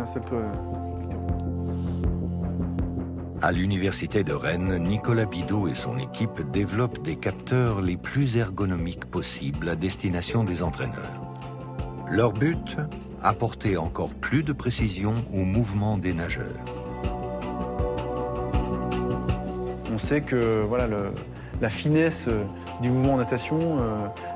cette... À l'université de Rennes, Nicolas Bidault et son équipe développent des capteurs les plus ergonomiques possibles à destination des entraîneurs. Leur but, apporter encore plus de précision au mouvement des nageurs. On sait que voilà, la finesse du mouvement en natation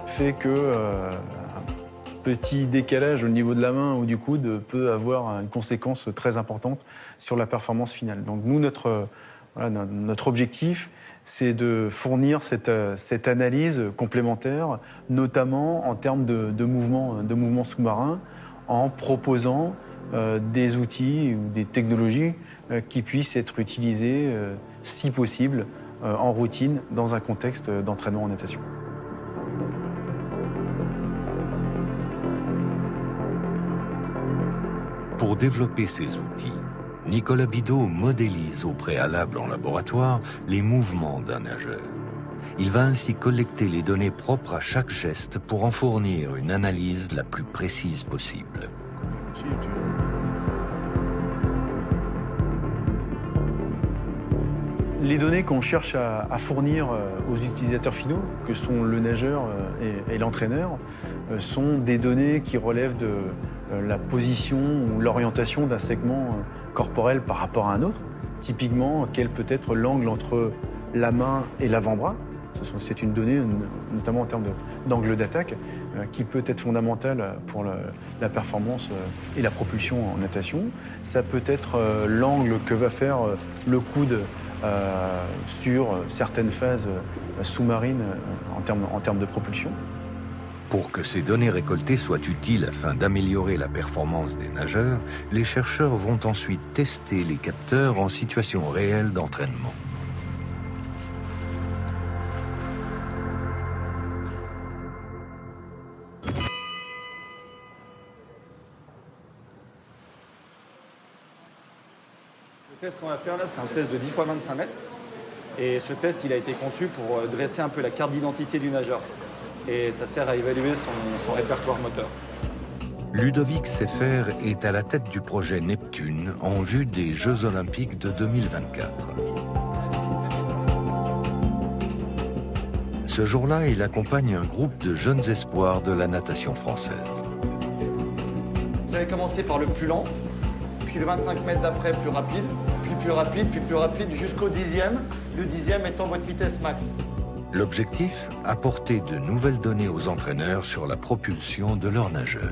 fait que un petit décalage au niveau de la main ou du coude peut avoir une conséquence très importante sur la performance finale. Donc nous, notre objectif, c'est de fournir cette analyse complémentaire, notamment en termes de mouvements sous-marins, en proposant des outils ou des technologies qui puissent être utilisés, si possible, en routine dans un contexte d'entraînement en natation. Pour développer ces outils, Nicolas Bidault modélise au préalable en laboratoire les mouvements d'un nageur. Il va ainsi collecter les données propres à chaque geste pour en fournir une analyse la plus précise possible. Les données qu'on cherche à fournir aux utilisateurs finaux, que sont le nageur et l'entraîneur, sont des données qui relèvent de la position ou l'orientation d'un segment corporel par rapport à un autre. Typiquement, quel peut être l'angle entre la main et l'avant-bras. C'est une donnée, notamment en termes d'angle d'attaque, qui peut être fondamentale pour la performance et la propulsion en natation. Ça peut être l'angle que va faire le coude sur certaines phases sous-marines en termes de propulsion. Pour que ces données récoltées soient utiles afin d'améliorer la performance des nageurs, les chercheurs vont ensuite tester les capteurs en situation réelle d'entraînement. Le test qu'on va faire là, c'est un test de 10 x 25 mètres. Et ce test, il a été conçu pour dresser un peu la carte d'identité du nageur. Et ça sert à évaluer son répertoire moteur. Ludovic Sefer est à la tête du projet Neptune en vue des Jeux Olympiques de 2024. Ce jour-là, il accompagne un groupe de jeunes espoirs de la natation française. Vous allez commencer par le plus lent, puis le 25 mètres d'après plus rapide, puis plus rapide jusqu'au 10e, le 10e étant votre vitesse max. L'objectif, apporter de nouvelles données aux entraîneurs sur la propulsion de leurs nageurs.